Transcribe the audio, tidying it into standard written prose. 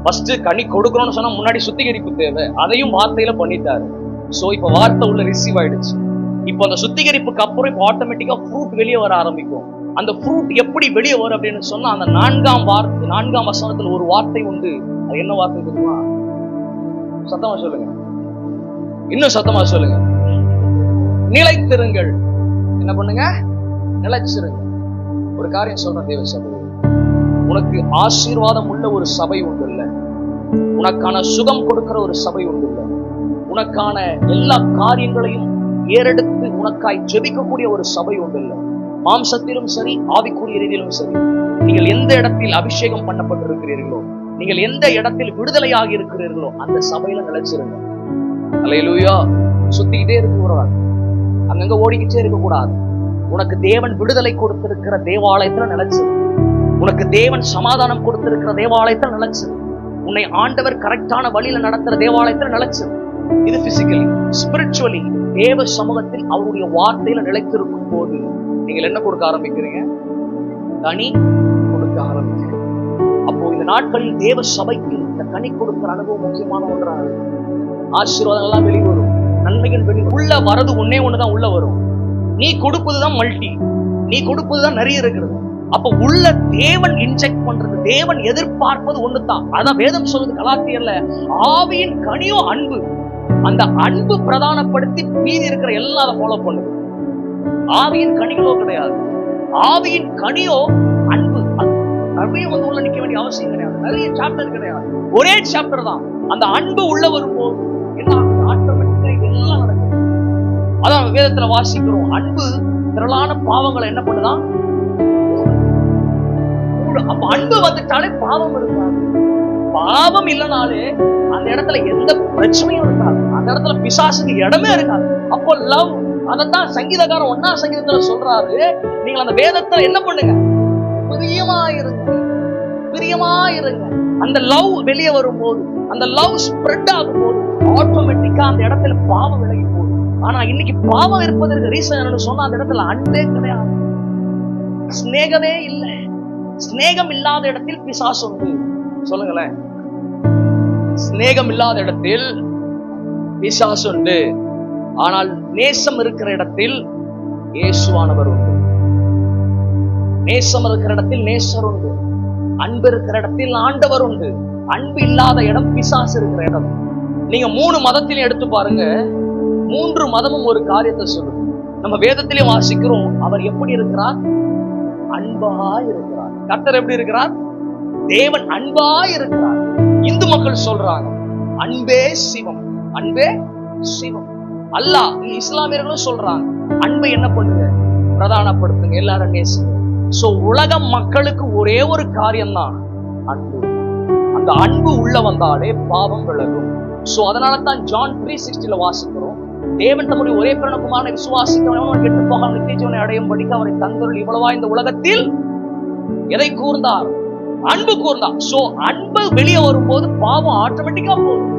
First கனி கொடுக்கணும்னு சொன்னா முன்னாடி சுத்திகரிப்பு தேவை, அதையும் வார்த்தையில பண்ணிட்டாரு. சோ இப்ப வார்த்தை உள்ள ரிசீவ் ஆயிடுச்சு. இப்போ அந்த சுத்திகரிப்புக்கு அப்புறம் இப்போ ஆட்டோமேட்டிக்கா ஃப்ரூட் வெளியே வர ஆரம்பிக்கும். அந்த ஃப்ரூட் எப்படி வெளியே வரும் அப்படின்னு சொன்னா, அந்த 4ஆம் வசனத்துல ஒரு வார்த்தை உண்டு. அது என்ன வார்த்தை தெரியுமா? சத்தமா சொல்லுங்க, இன்னும் சத்தமா சொல்லுங்க. நிலைத்திருங்கள். என்ன பண்ணுங்க? நிலைச்சிருங்க. ஒரு காரியம் சொல்றேன் தேவ சபை, உனக்கு ஆசீர்வாதம் உள்ள ஒரு சபை உண்டு இல்ல, உனக்கான சுகம் கொடுக்கிற ஒரு சபை உண்டு இல்ல, உனக்கான எல்லா காரியங்களையும் ஏறெடுத்து உனக்காய் ஜெபிக்கக்கூடிய ஒரு சபை உண்டு இல்ல, மாம்சத்திலும் சரி ஆவிக்குரிய ரீதியிலும் சரி, நீங்கள் எந்த இடத்தில் அபிஷேகம் பண்ணப்பட்டிருக்கிறீர்களோ, நீங்கள் எந்த இடத்தில் விடுதலையாகி இருக்கிறீர்களோ அந்த சபையில நிலைச்சிருங்க. அல்லேலூயா. சுத்திக்கிட்டே இருக்கக்கூடாது, அங்கங்க ஓடிக்கிட்டே இருக்கக்கூடாது. உனக்கு தேவன் விடுதலை கொடுத்திருக்கிற தேவாலயத்துல நிலைச்சிரு. உனக்கு தேவன் சமாதானம் கொடுத்திருக்கிற தேவாலயத்துல நிலைச்சிரு. உன்னை ஆண்டவர் கரெக்டான வழியில நடத்துற தேவாலயத்துல நிலைச்சிரு. இது பிசிக்கலி. ஸ்பிரிச்சுவலி தேவ சமூகத்தில் அவருடைய வார்த்தையில நிலைத்திருக்கும் போது நீங்கள் என்ன கொடுக்க ஆரம்பிக்கிறீங்க? கனி கொடுக்க ஆரம்பிக்கிறீங்க. அப்போ இந்த நாட்களில் தேவ சபைக்கு இந்த கனி கொடுக்கிற அனுபவம் முக்கியமான ஒன்றாக. ஆசீர்வாதம் எல்லாம் வெளிவரும், நன்மைகள் வெளிவரும். உள்ள வரது ஒன்னே ஒண்ணுதான் உள்ள வரும். நீ கொடுப்பதுதான் மல்டி, நீ கொடுப்பதுதான் நிறைய இருக்கிறது. அப்ப உள்ள தேவன் இன்ஜெக்ட் பண்றது, தேவன் எதிர்பார்ப்பது ஒண்ணுதான். அதான் வேதம் சொல்றது கலாத்தியர்ல, ஆவியின் கனியோ அன்பு. அந்த அன்பு பிரதானப்படுத்தி மீதி இருக்கிற எல்லாம் அதை ஃபாலோ பண்ணுது. ஆவியின் கனிகளோ கிடையாது, ஆவியின் கனியோ அன்பு. நிறைய வந்து உள்ள நிக்க வேண்டிய அவசியம் கிடையாது, நிறைய சாப்டர் கிடையாது, ஒரே சாப்டர் தான். அந்த அன்பு உள்ள வரும்போது என்ன ஆட்டோமேட்டிக்கா எல்லாம் நடக்குது. அதான் வேதத்துல வாசிக்கிறோம், அன்பு திரளான பாவங்களை என்ன பண்ணுதான்? அப்ப அன்பு வந்துட்டாலே பாவம் இருக்காது. பாவம் இல்லைனாலே அந்த இடத்துல எந்த பிரச்சனையும் இருக்காது, அந்த இடத்துல பிசாசுக்கு இடமே இருக்காது. அப்போ லவ், அதைத்தான் சங்கீதக்காரன் 1ஆம் சங்கீதத்துல சொல்றாரு, நீங்கள் அந்த வேதத்துல என்ன பண்ணுங்க? பிரியமாயிருங்க, பிரியமாயிருங்க. அந்த லவ் வெளியே வரும்போது, அந்த லவ் ஸ்ப்ரெட் ஆகும் போது ஆட்டோமேட்டிக்கா அந்த இடத்துல பாவம் விலகி போகுது. ஆனா இன்னைக்கு பாவம் இருப்பதற்கு ரீசன் என்னன்னு சொன்னா, அந்த இடத்துல அன்பே கிடையாது, ஸ்நேகமே இல்லை. ஸ்நேகம் இல்லாத இடத்தில் பிசாசு உண்டு. சொல்லுங்களேன், ஸ்நேகம் இல்லாத இடத்தில் பிசாசு உண்டு. ஆனால் நேசம் இருக்கிற இடத்தில் இயேசுவானவர் உண்டு. நேசம் இருக்கிற இடத்தில் நேசர் உண்டு. அன்பு இருக்கிற இடத்தில் ஆண்டவர் உண்டு. அன்பு இல்லாத இடம் பிசாசு இருக்கிற இடம். நீங்க 3 மதத்திலையும் எடுத்து பாருங்க, 3 மதமும் ஒரு காரியத்தை சொல்லுது. நம்ம வேதத்திலே வாசிக்கிறோம், அவர் எப்படி இருக்கிறார்? அன்பாய் இருக்கிறார். கர்த்தர் எப்படி இருக்கிறார்? தேவன் அன்பாய் இருக்கிறார். இந்து மக்கள் சொல்றாங்க அன்பே சிவம், அன்பே சிவம். அல்லாஹ், இஸ்லாமியர்களும் சொல்றாங்க அன்பை என்ன பண்ணுங்க? பிரதானப்படுத்துங்க, எல்லாரும் நேசுங்க. சோ உலக மக்களுக்கு ஒரே ஒரு காரியம் தான் அன்பு. அந்த அன்பு உள்ள வந்தாலே பாவம் விலகும். சோ அதனால தான் ஜான் 3:60 வாசிக்கிறோம், தேவன் தம்முடைய ஒரே பிறனுக்குமான விசுவாசிக்கிறவன் கெட்டு போகாமல் நித்திய ஜீவனை அடையும் படிக்க அவரை தந்தருள் இவ்வளவா இந்த உலகத்தில் எதை கூர்ந்தார்? அன்பு கூர்ந்தார். சோ அன்பு வெளியே வரும்போது பாவம் ஆட்டோமேட்டிக்கா போகும்.